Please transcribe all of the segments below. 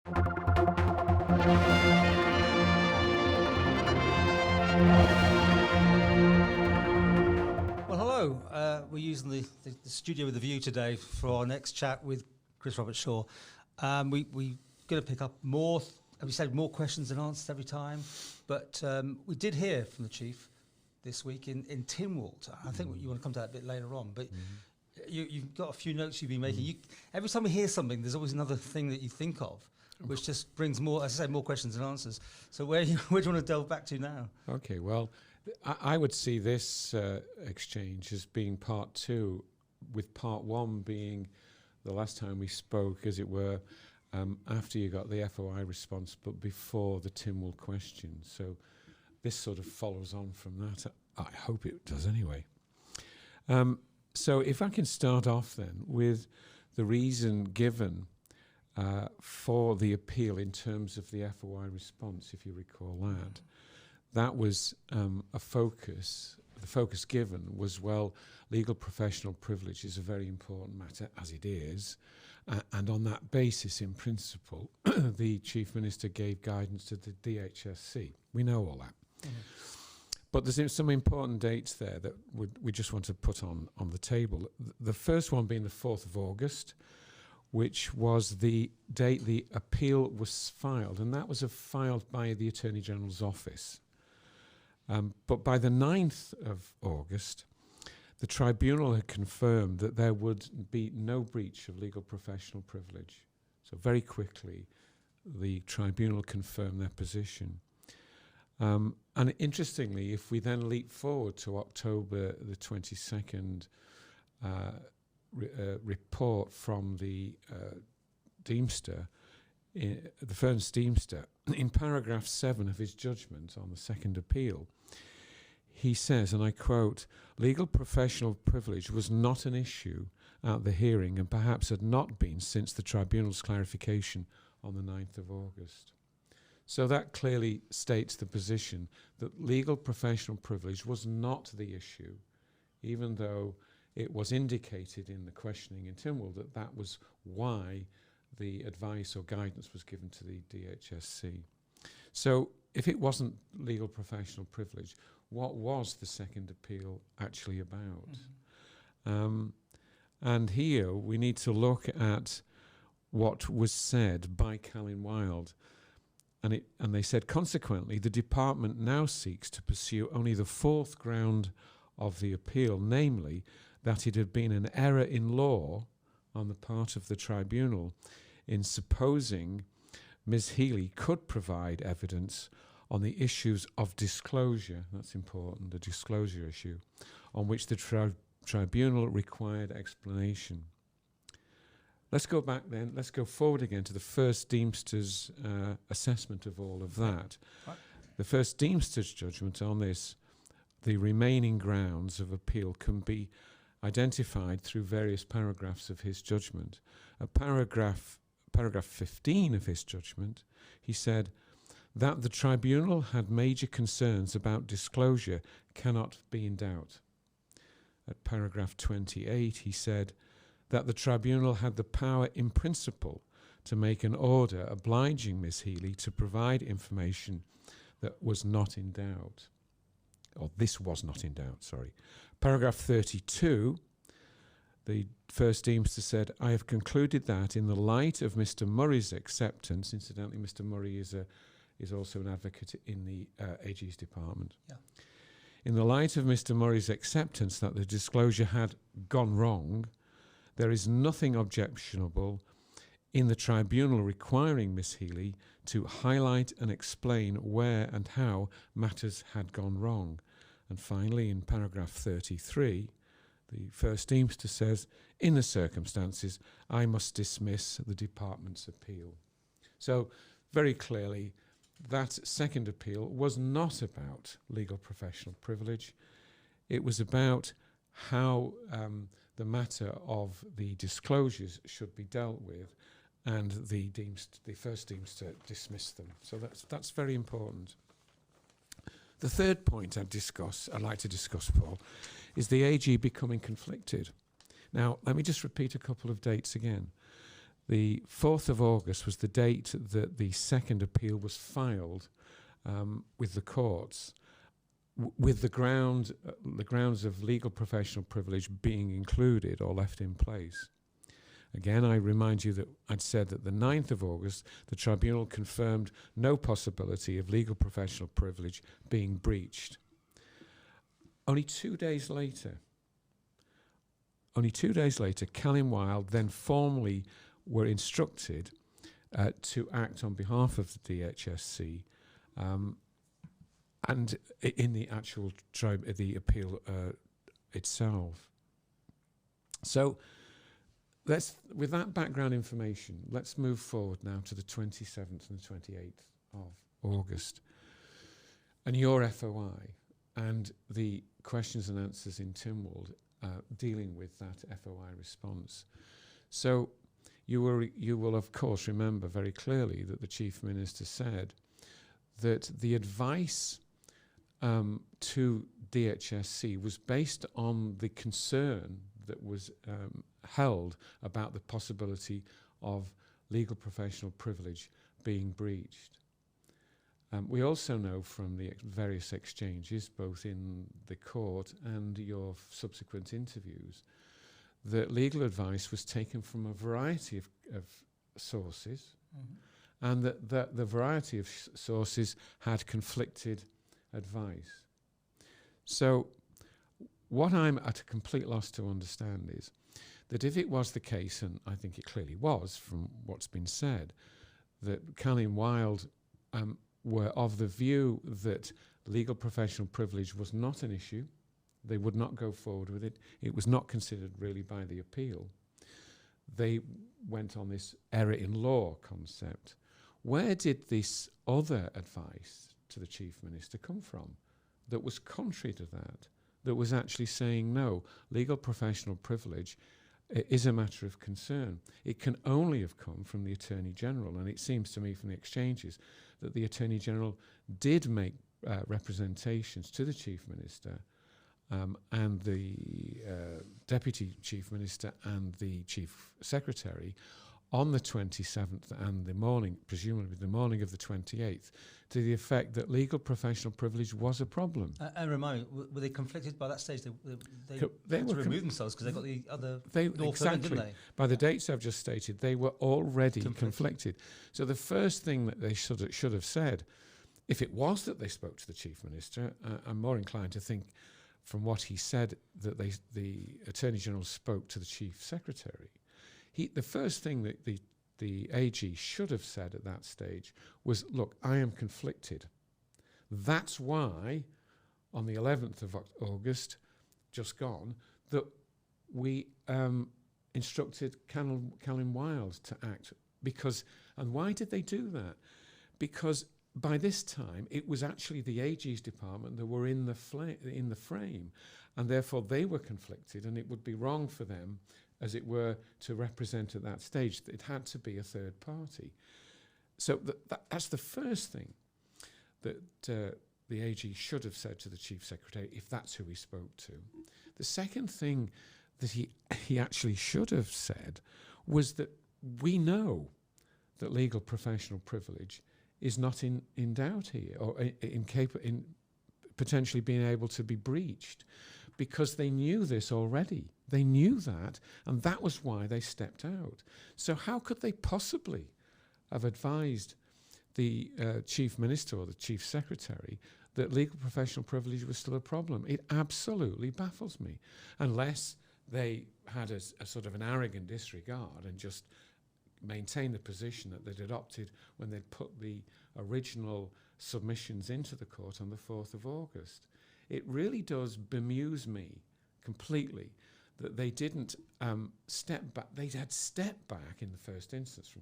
Well, hello. We're using the studio with a view today for our next chat with Chris Robertshaw. We're going to pick up more, as we said, more questions and answers every time. But we did hear from the Chief this week in Tynwald. I think you want to come to that a bit later on. But you've got a few notes you've been making. Every time we hear something, there's always another thing that you think of, which just brings more, as I say, more questions and answers. So where do you want to delve back to now? Okay, well, I would see this exchange as being part two, with part one being the last time we spoke, as it were, after you got the FOI response, but before the Tynwald question. So this sort of follows on from that. I hope it does anyway. So if I can start off then with the reason given for the appeal in terms of the FOI response, if you recall that. That was a focus. The focus given was, well, legal professional privilege is a very important matter, as it is. And on that basis, in principle, the Chief Minister gave guidance to the DHSC. We know all that. But there's some important dates there that we just want to put on the table. The first one being the 4th of August, which was the date the appeal was filed. And that was filed by the Attorney General's office. But by the 9th of August, the tribunal had confirmed that there would be no breach of legal professional privilege. So very quickly, the tribunal confirmed their position. And interestingly, if we then leap forward to October the 22nd report from the Deemster, the firm's Deemster, in paragraph 7 of his judgment on the second appeal, he says, and I quote, "Legal professional privilege was not an issue at the hearing and perhaps had not been since the tribunal's clarification on the 9th of August. So that clearly states the position that legal professional privilege was not the issue, even though it was indicated in the questioning in Tynwald that that was why the advice or guidance was given to the DHSC. So if it wasn't legal professional privilege, what was the second appeal actually about? And here we need to look at what was said by Tynwald. And they said, consequently, the department now seeks to pursue only the fourth ground of the appeal, namely that it had been an error in law on the part of the tribunal in supposing Ms. Healy could provide evidence on the issues of disclosure, that's important, the disclosure issue, on which the tribunal required explanation. Let's go back then, let's go forward again to the first Deemster's assessment of all of that. Right. The first Deemster's judgment on this, the remaining grounds of appeal can be identified through various paragraphs of his judgment. Paragraph 15 of his judgment, he said that the tribunal had major concerns about disclosure cannot be in doubt. At paragraph 28, he said that the tribunal had the power in principle to make an order obliging Ms. Healy to provide information that was not in doubt. Or this was not in doubt, sorry. Paragraph 32, the first Deemster said, I have concluded that in the light of Mr. Murray's acceptance, incidentally, Mr. Murray is also an advocate in the AG's department. Yeah. In the light of Mr. Murray's acceptance that the disclosure had gone wrong, there is nothing objectionable in the tribunal requiring Miss Healy to highlight and explain where and how matters had gone wrong. And finally, in paragraph 33, the first Deemster says, in the circumstances, I must dismiss the department's appeal. So, very clearly, that second appeal was not about legal professional privilege. It was about how the matter of the disclosures should be dealt with, and the first Deemster dismissed them. So that's very important. The third point I'd like to discuss, Paul, is the AG becoming conflicted. Now, let me just repeat a couple of dates again. The 4th of August was the date that the second appeal was filed with the courts, with the grounds of legal professional privilege being included or left in place. Again, I remind you that I'd said that the 9th of August, the tribunal confirmed no possibility of legal professional privilege being breached. Only 2 days later, Cannan then formally were instructed to act on behalf of the DHSC and in the actual the appeal itself. So with that background information, let's move forward now to the 27th and the 28th of August. And your FOI and the questions and answers in Tynwald dealing with that FOI response. So you will of course remember very clearly that the Chief Minister said that the advice to DHSC was based on the concern that was held about the possibility of legal professional privilege being breached. We also know from the various exchanges, both in the court and your subsequent interviews, that legal advice was taken from a variety of sources, and that the variety of sources had conflicted advice. So what I'm at a complete loss to understand is that if it was the case, and I think it clearly was from what's been said, that Cannan were of the view that legal professional privilege was not an issue, they would not go forward with it, it was not considered really by the appeal. They went on this error in law concept. Where did this other advice to the Chief Minister come from that was contrary to that was actually saying no, legal professional privilege is a matter of concern? It can only have come from the Attorney General, and it seems to me from the exchanges that the Attorney General did make representations to the Chief Minister and the Deputy Chief Minister and the Chief Secretary on the 27th and the morning, presumably the morning of the 28th, to the effect that legal professional privilege was a problem. And remind me, were they conflicted by that stage? They had to remove themselves because they got the other law firm, didn't they? By the dates I've just stated, they were already conflicted. So the first thing that they should have said, if it was that they spoke to the Chief Minister, I'm more inclined to think from what he said that the Attorney General spoke to the Chief Secretary. The first thing that the AG should have said at that stage was, look, I am conflicted. That's why, on the 11th of August, just gone, that we instructed Cannan to act. And why did they do that? Because by this time, it was actually the AG's department that were in the frame, and therefore they were conflicted, and it would be wrong for them, as it were, to represent at that stage. It had to be a third party. So that's the first thing that the AG should have said to the Chief Secretary, if that's who he spoke to. The second thing that he actually should have said was that we know that legal professional privilege is not in doubt here, or in potentially being able to be breached, because they knew this already. They knew that, and that was why they stepped out. So how could they possibly have advised the Chief Minister or the Chief Secretary that legal professional privilege was still a problem? It absolutely baffles me, unless they had a sort of an arrogant disregard and just maintain the position that they'd adopted when they'd put the original submissions into the court on the 4th of August. It really does bemuse me completely that they didn't step back. They had stepped back in the first instance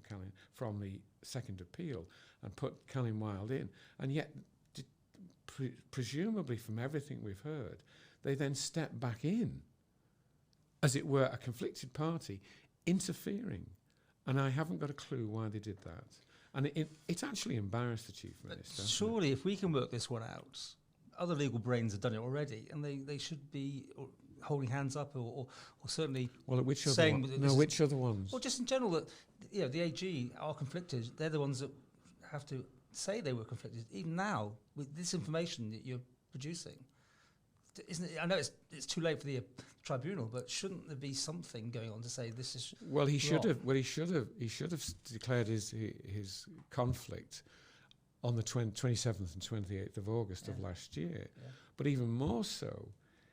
from the second appeal and put Cannan in, and yet, presumably from everything we've heard, they then stepped back in, as it were, a conflicted party, interfering. And I haven't got a clue why they did that. And it actually embarrassed the Chief Minister. Surely, if we can work this one out, other legal brains have done it already, and they should be holding hands up, or certainly Well, which other saying ones? No, which other ones? Well, just in general that the AG are conflicted. They're the ones that have to say they were conflicted. Even now, with this information that you're producing, isn't it? I know it's too late for the tribunal, but shouldn't there be something going on to say this is? Well, he should wrong? have. Well, he should have declared his conflict on the 27th and 28th of August of last year. Yeah. But even more so,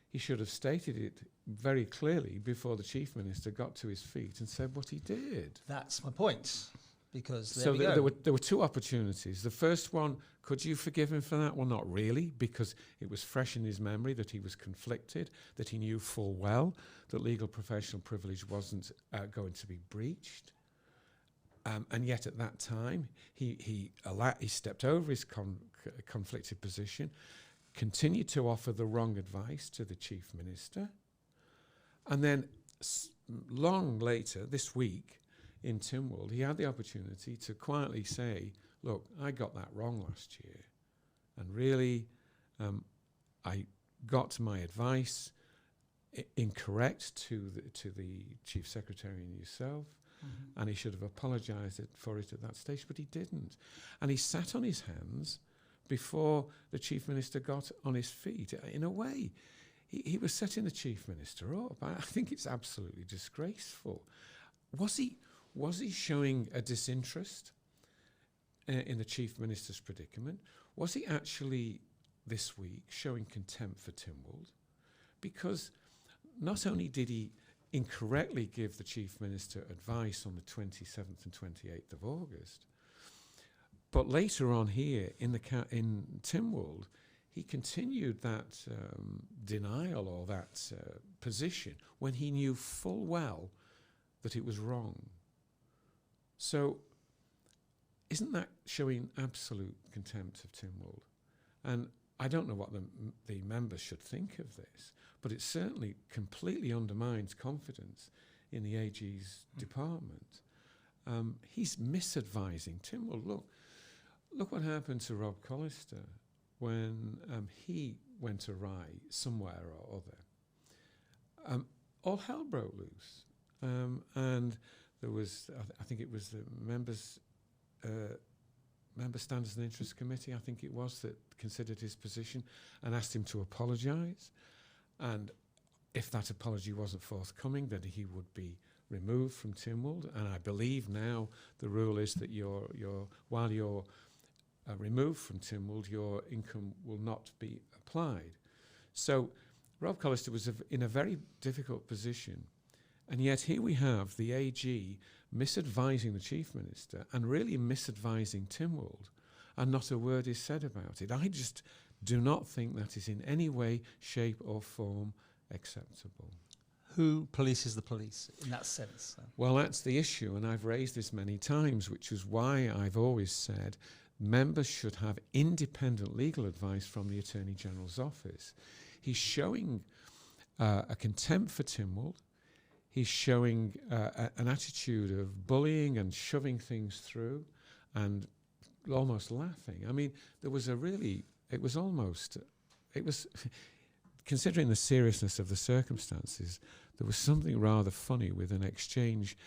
he should have stated it very clearly before the Chief Minister got to his feet and said what he did. That's my point. Because there were two opportunities. The first one, could you forgive him for that? Well, not really, because it was fresh in his memory that he was conflicted, that he knew full well that legal professional privilege wasn't going to be breached. And yet at that time, he stepped over his conflicted position, continued to offer the wrong advice to the Chief Minister. And then long later, this week, in Tynwald, he had the opportunity to quietly say, look, I got that wrong last year. And really, I got my advice incorrect to the Chief Secretary and yourself. Mm-hmm. And he should have apologised for it at that stage, but he didn't. And he sat on his hands before the Chief Minister got on his feet. In a way, he was setting the Chief Minister up. I think it's absolutely disgraceful. Was he showing a disinterest in the Chief Minister's predicament? Was he actually, this week, showing contempt for Tynwald? Because not only did he incorrectly give the Chief Minister advice on the 27th and 28th of August, but later on here in Tynwald, he continued that denial or that position when he knew full well that it was wrong. So isn't that showing absolute contempt of Tynwald? And I don't know what the members should think of this, but it certainly completely undermines confidence in the AG's department. He's misadvising Tynwald. Look what happened to Rob Collister when he went awry somewhere or other. All hell broke loose. And there was, I think it was the Member Standards and Interest Committee, I think it was, that considered his position and asked him to apologise. And if that apology wasn't forthcoming, then he would be removed from Tynwald. And I believe now the rule is that while you're removed from Tynwald, your income will not be applied. So Rob Collister was in a very difficult position. And yet here we have the AG misadvising the Chief Minister and really misadvising Tynwald, and not a word is said about it. I just do not think that is in any way, shape or form acceptable. Who polices the police in that sense? Well, that's the issue, and I've raised this many times, which is why I've always said members should have independent legal advice from the Attorney General's office. He's showing a contempt for Tynwald. He's showing an attitude of bullying and shoving things through and almost laughing. I mean, considering the seriousness of the circumstances, there was something rather funny with an exchange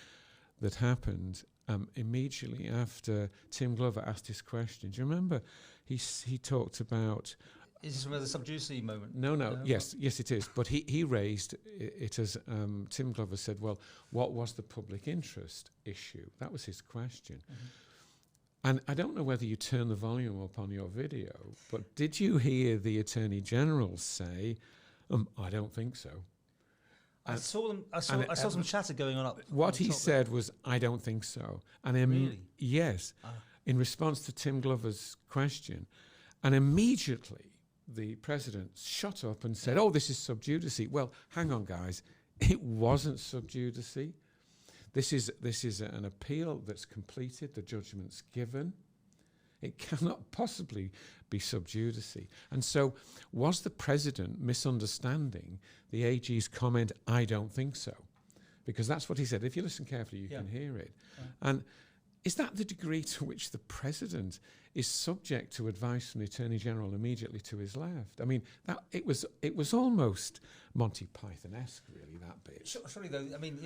that happened immediately after Tim Glover asked his question. Do you remember he talked about... Is this another sub judice moment? No. Yes, it is. But he raised it as Tim Glover said, well, what was the public interest issue? That was his question. Mm-hmm. And I don't know whether you turn the volume up on your video, but did you hear the Attorney General say, I don't think so? I saw some chatter going on up. What he said was, I don't think so. And really? Yes, in response to Tim Glover's question. And immediately the President shut up and said, this is sub judice. Well, hang on, guys. It wasn't sub judice. This is an appeal that's completed. The judgment's given. It cannot possibly be sub judice. And so was the President misunderstanding the AG's comment, I don't think so? Because that's what he said. If you listen carefully, you can hear it. And is that the degree to which the President is subject to advice from the Attorney General immediately to his left? I mean, that it was almost Monty Python-esque, really, that bit. Surely, though, I mean,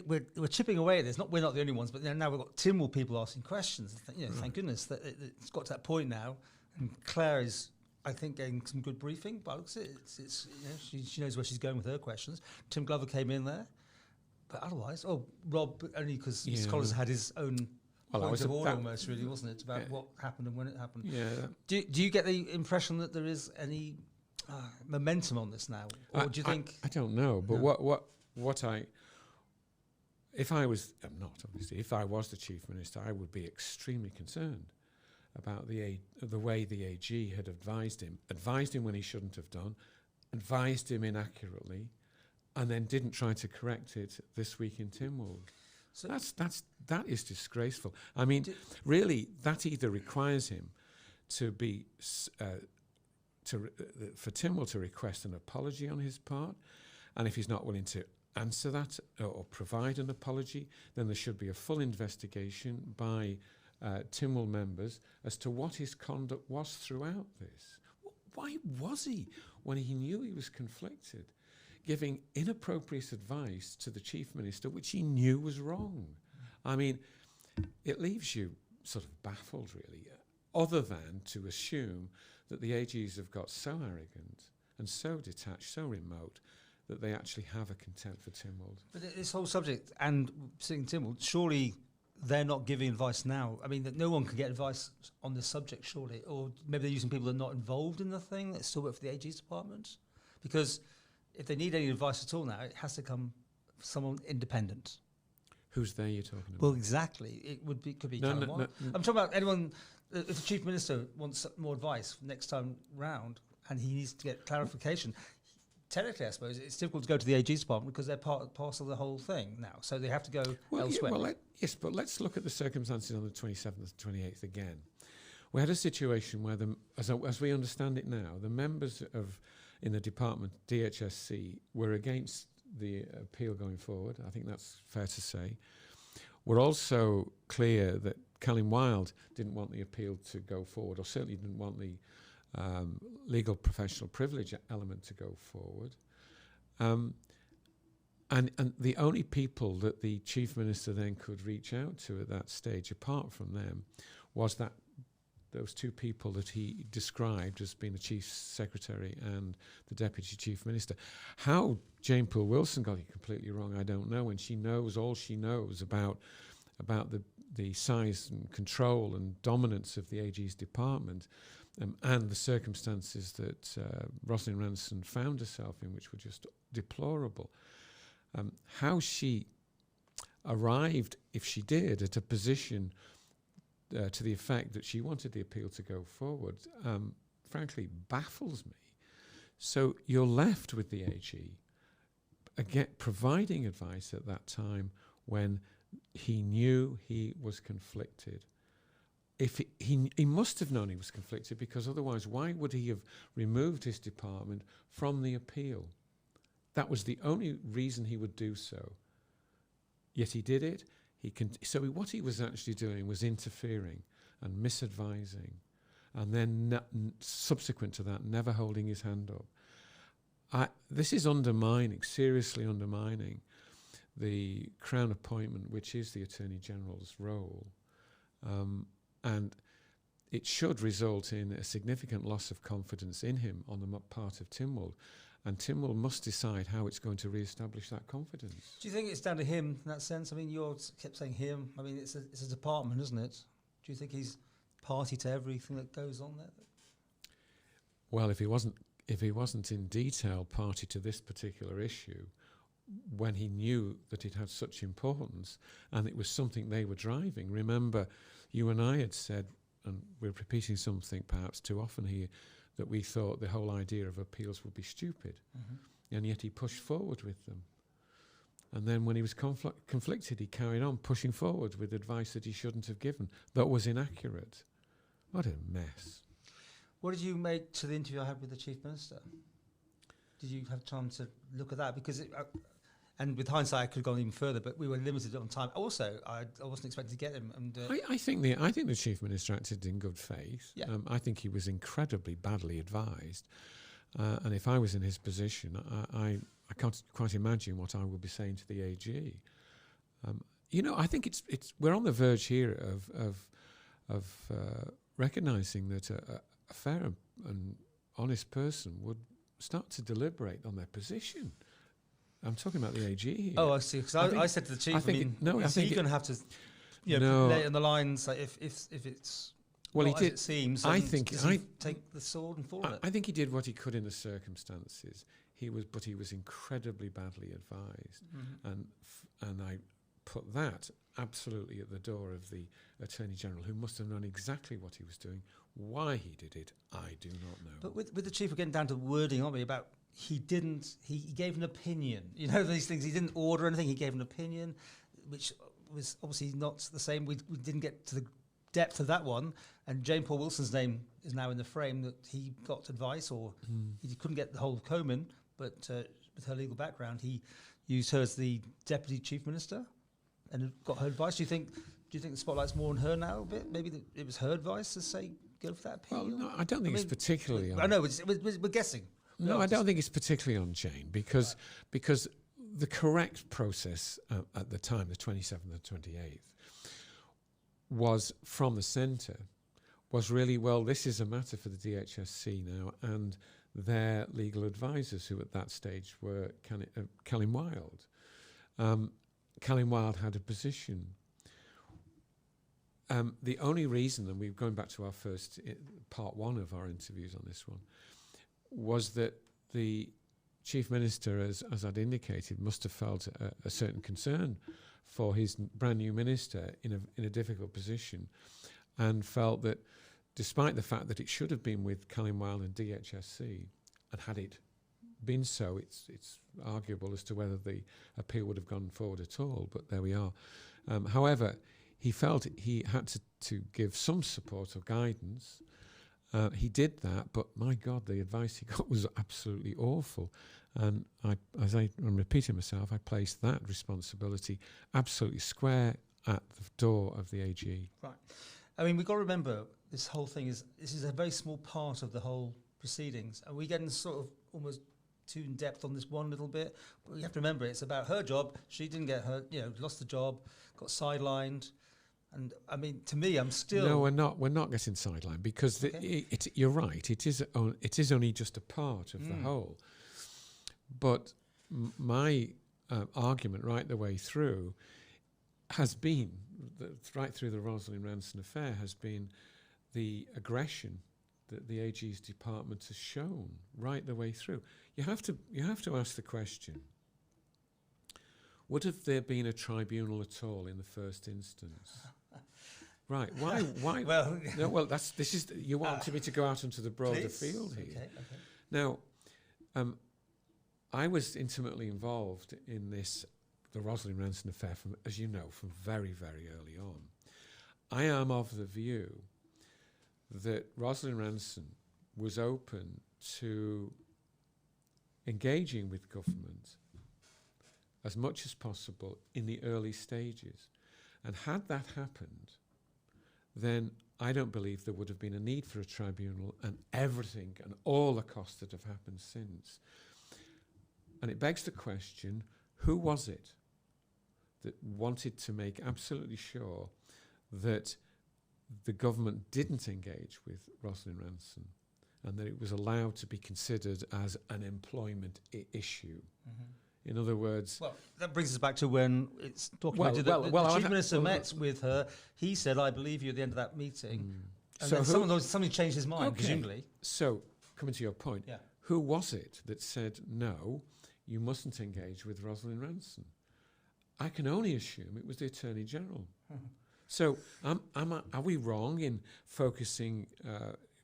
we're chipping away at this. We're not the only ones, but now we've got Tynwald people asking questions. Thank goodness that it's got to that point now. And Claire is, I think, getting some good briefing. But she knows where she's going with her questions. Tim Glover came in there. But otherwise, Rob, only because Mr. Collins had his own point of order almost, really, wasn't it, about what happened and when it happened. Yeah. Do you get the impression that there is any momentum on this now? Or do you think... I don't know, but if I was, I'm not obviously, if I was the Chief Minister, I would be extremely concerned about the way the AG had advised him when he shouldn't have done, advised him inaccurately, and then didn't try to correct it this week in Tynwald. So that is disgraceful. I mean, really, that either requires him to be for Tynwald to request an apology on his part, and if he's not willing to answer that or provide an apology, then there should be a full investigation by Tynwald members as to what his conduct was throughout this. Why was he, when he knew he was conflicted, giving inappropriate advice to the Chief Minister, which he knew was wrong? I mean, it leaves you sort of baffled, really, other than to assume that the AGs have got so arrogant and so detached, so remote, that they actually have a contempt for Tynwald. But this whole subject, and sitting Tynwald, surely they're not giving advice now. I mean, that no one can get advice on this subject, surely. Or maybe they're using people that are not involved in the thing, that still work for the AG's department. Because if they need any advice at all now, it has to come from someone independent. Who's there you're talking about? Well, exactly. Could be Cannan. No. I'm talking about anyone. If the Chief Minister wants more advice next time round, and he needs to get clarification, technically, I suppose it's difficult to go to the AG's department because they're parcel of the whole thing now. So they have to go elsewhere. Yes, but let's look at the circumstances on the 27th and 28th again. We had a situation where, as we understand it now, the members in the department, DHSC, were against the appeal going forward. I think that's fair to say. We're also clear that Tynwald didn't want the appeal to go forward, or certainly didn't want the legal professional privilege element to go forward. And the only people that the Chief Minister then could reach out to at that stage, apart from them, was those two people that he described as being the Chief Secretary and the Deputy Chief Minister. How Jane Poole Wilson got it completely wrong, I don't know, and she knows all she knows about the size and control and dominance of the AG's department, and the circumstances that Rosalind Ranson found herself in, which were just deplorable. How she arrived, if she did, at a position to the effect that she wanted the appeal to go forward, frankly, baffles me. So you're left with the AG, again, providing advice at that time when he knew he was conflicted. If he must have known he was conflicted, because otherwise why would he have removed his department from the appeal? That was the only reason he would do so. Yet he did it. So what he was actually doing was interfering and misadvising, and then subsequent to that, never holding his hand up. This is seriously undermining the Crown appointment, which is the Attorney General's role. And it should result in a significant loss of confidence in him on the part of Tynwald. And Tynwald must decide how it's going to re-establish that confidence. Do you think it's down to him in that sense? I mean, you kept saying him. I mean, it's a department, isn't it? Do you think he's party to everything that goes on there? Well, if he wasn't in detail party to this particular issue, when he knew that it had such importance and it was something they were driving. Remember, you and I had said, and we're repeating something perhaps too often here, that we thought the whole idea of appeals would be stupid. Mm-hmm. And yet he pushed forward with them. And then when he was conflicted, he carried on pushing forward with advice that he shouldn't have given, that was inaccurate. What a mess. What did you make to the interview I had with the Chief Minister? Did you have time to look at that? Because And with hindsight, I could have gone even further, but we were limited on time. Also, I wasn't expecting to get him. And I think the Chief Minister acted in good faith. Yeah. I think he was incredibly badly advised. And if I was in his position, I can't quite imagine what I would be saying to the AG. I think we're on the verge here of recognising that a fair and honest person would start to deliberate on their position. I'm talking about the AG here. Oh, I see. Because I said to the chief, is he going to have to, lay it in the lines like if it's well, he did. It seems. I think take the sword and fall on it. I think he did what he could in the circumstances. But he was incredibly badly advised, and I put that absolutely at the door of the Attorney General, who must have known exactly what he was doing. Why he did it, I do not know. But with the chief, we're getting down to wording, aren't we? About he gave an opinion. These things. He didn't order anything. He gave an opinion, which was obviously not the same. We didn't get to the depth of that one. And Jane Paul Wilson's name is now in the frame that he got advice, or he couldn't get the whole of Komen, but with her legal background, he used her as the deputy chief minister and got her advice. Do you think the spotlight's more on her now a bit? Maybe it was her advice to say go for that appeal? Well, no, I don't think it's particularly on... I know, we're guessing. No, I don't think it's particularly on Jane because the correct process at the time, the 27th and 28th, was from the centre, was really, well, this is a matter for the DHSC now and their legal advisors, who at that stage were Cannan-Wild. Cannan-Wild had a position. The only reason, and we're going back to our first part one of our interviews on this one, was that the Chief Minister, as I'd indicated, must have felt a certain concern for his brand new minister in a difficult position, and felt that despite the fact that it should have been with Cannan-Wild and DHSC, and had it been so, it's arguable as to whether the appeal would have gone forward at all, but there we are. However, he felt he had to give some support or guidance. He did that, but my God, the advice he got was absolutely awful. And I'm repeating myself, I placed that responsibility absolutely square at the door of the AG. Right. I mean, we've got to remember this whole thing this is a very small part of the whole proceedings. And we're getting sort of almost too in depth on this one little bit. But you have to remember, it's about her job. She didn't get her, lost the job, got sidelined. And I mean, to me, I'm still... No, we're not getting sidelined because you're right. It is only just a part of the whole. But my argument right the way through has been, right through the Rosalind Ranson affair, has been the aggression that the AG's department has shown right the way through. You have to ask the question: would have there been a tribunal at all in the first instance? Right. Why? You wanted me to go out into the broader field here. Okay. Now, I was intimately involved in the Rosalind Ranson affair, from very, very early on. I am of the view that Rosalind Ranson was open to engaging with government as much as possible in the early stages. And had that happened, then I don't believe there would have been a need for a tribunal and everything and all the costs that have happened since. And it begs the question, who was it that wanted to make absolutely sure that the government didn't engage with Rosalind Ranson and that it was allowed to be considered as an employment issue? In other words... Well, that brings us back to when it's documented the Chief Minister met with her. He said, I believe you, at the end of that meeting. And so then somebody changed his mind, presumably. So, coming to your point, who was it that said, no, you mustn't engage with Rosalind Ranson? I can only assume it was the Attorney General. So, are we wrong in focusing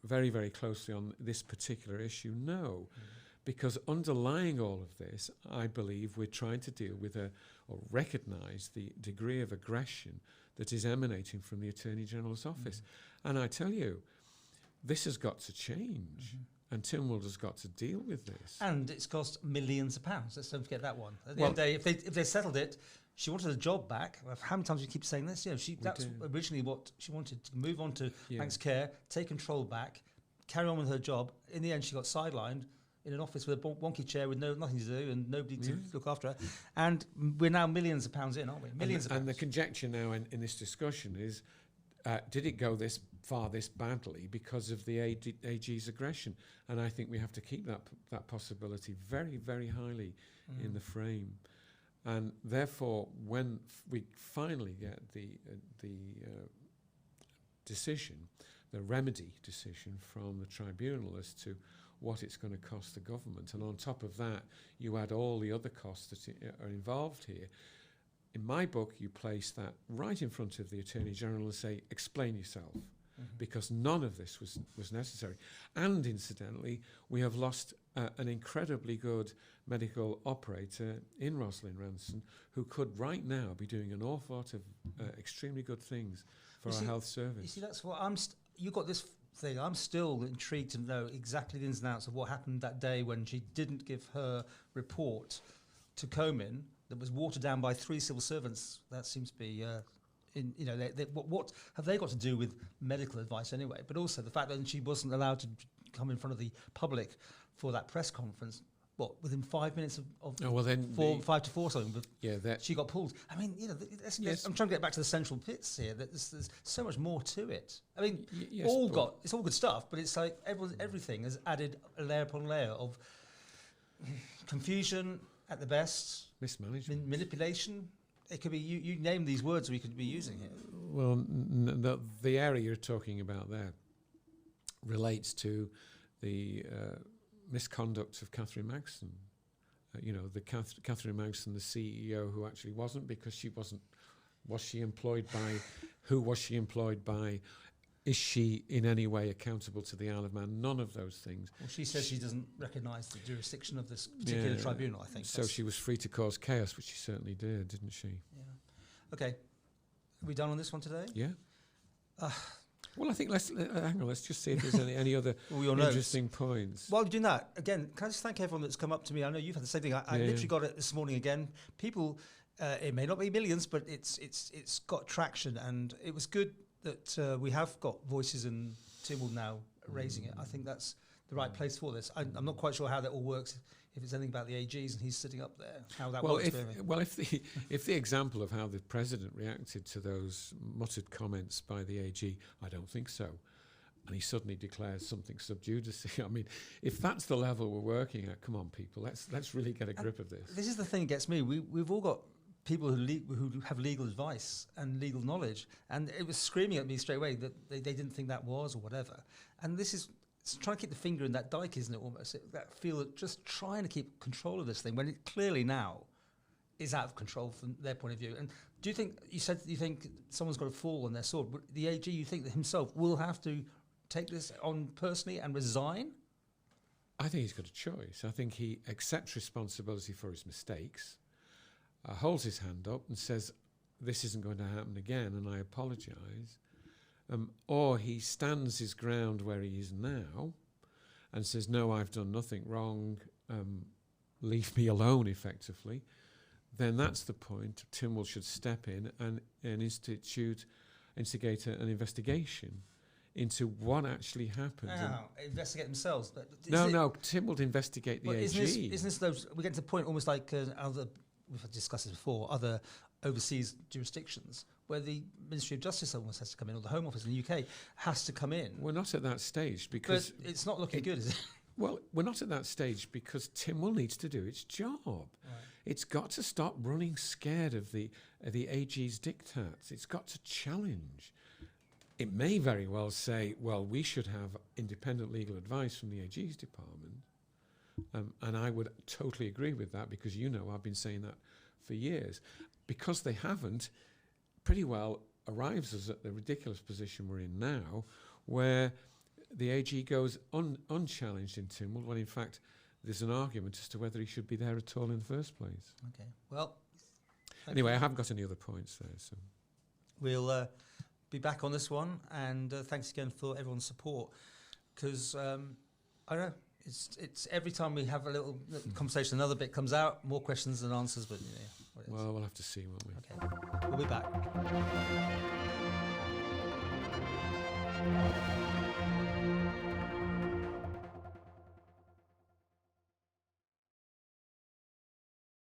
very, very closely on this particular issue? No. Because underlying all of this, I believe we're trying to deal with or recognise the degree of aggression that is emanating from the Attorney General's office. And I tell you, this has got to change. And Tynwald has got to deal with this. And it's cost millions of pounds. Let's don't forget that one. At the end of the day, if they settled it, she wanted a job back. How many times do we keep saying this? That's originally what she wanted, to move on to Bank's Care, take control back, carry on with her job. In the end, she got sidelined in an office with a wonky chair with nothing to do and nobody to look after her. And we're now millions of pounds in, aren't we? Millions of pounds. And the conjecture now in this discussion is, did it go this far, this badly, because of the AG's aggression? And I think we have to keep that possibility very, very highly in the frame. And therefore, when we finally get the decision, the remedy decision from the tribunal as to what it's going to cost the government, and on top of that, you add all the other costs that are involved here. In my book, you place that right in front of the Attorney General and say, explain yourself, because none of this was necessary. And incidentally, we have lost an incredibly good medical operator in Rosalind Ranson who could right now be doing an awful lot of extremely good things for our health service. You see, that's what you got this thing. I'm still intrigued to know exactly the ins and outs of what happened that day when she didn't give her report to Comin that was watered down by 3 civil servants. That seems to be, what have they got to do with medical advice anyway? But also the fact that she wasn't allowed to come in front of the public for that press conference. What, within 5 minutes of 5 to 4 something? She got pulled. I mean, I'm trying to get back to the central bits here. That there's so much more to it. I mean, it's all good stuff, but it's like everything has added a layer upon layer of confusion at the best, mismanagement, manipulation. It could be you name these words we could be using here. Well, the area you're talking about there relates to the misconduct of Catherine Magson. Catherine Magson, the CEO, who actually wasn't, because she wasn't. Was she employed by? Who was she employed by? Is she in any way accountable to the Isle of Man? None of those things. Well, she says she doesn't recognise the jurisdiction of this particular tribunal, I think. So she was free to cause chaos, which she certainly did, didn't she? Yeah. Okay. Are we done on this one today? Yeah. Well, I think let's hang on. Let's just see if there's any other interesting points. While you're doing that, again, can I just thank everyone that's come up to me? I know you've had the same thing. I literally got it this morning again. People, it may not be millions, but it's got traction, and it was good that we have got voices in Tynwald now raising it. I think that's the right place for this. I'm not quite sure how that all works. If it's anything about the AGs and he's sitting up there, how that works. If the example of how the president reacted to those muttered comments by the AG, I don't think so. And he suddenly declares something sub judice. I mean, if that's the level we're working at, come on, people, let's really get a grip of this. This is the thing that gets me. We've all got people who have legal advice and legal knowledge, and it was screaming at me straight away that they didn't think that was or whatever. And this is trying to keep the finger in that dike, isn't it? Almost that feel that just trying to keep control of this thing when it clearly now is out of control from their point of view. And do you think you think someone's got to fall on their sword? The AG, you think that himself will have to take this on personally and resign? I think he's got a choice. I think he accepts responsibility for his mistakes, holds his hand up and says, this isn't going to happen again and I apologise. Or he stands his ground where he is now and says, no, I've done nothing wrong, leave me alone, effectively. Then that's the point. Tynwald should step in and instigate an investigation into what actually happened. Investigate themselves. But no, Tynwald investigate the AG. Isn't this those? We get to the point almost like we've discussed this before, other overseas jurisdictions where the Ministry of Justice almost has to come in, or the Home Office in the UK has to come in. We're not at that stage because... But it's not looking good, is it? Well, we're not at that stage because Tynwald needs to do its job. Right. It's got to stop running scared of the AG's diktats. It's got to challenge. It may very well say, well, we should have independent legal advice from the AG's department. And I would totally agree with that because, I've been saying that for years. Because they haven't, pretty well arrives us at the ridiculous position we're in now, where the AG goes unchallenged in Tynwald, when in fact there's an argument as to whether he should be there at all in the first place. Okay, well... Anyway, I haven't got any other points there. So we'll be back on this one, and thanks again for everyone's support, because I know. It's every time we have a little conversation, another bit comes out, more questions than answers, but Well, we'll have to see, won't we? Okay. We'll be back.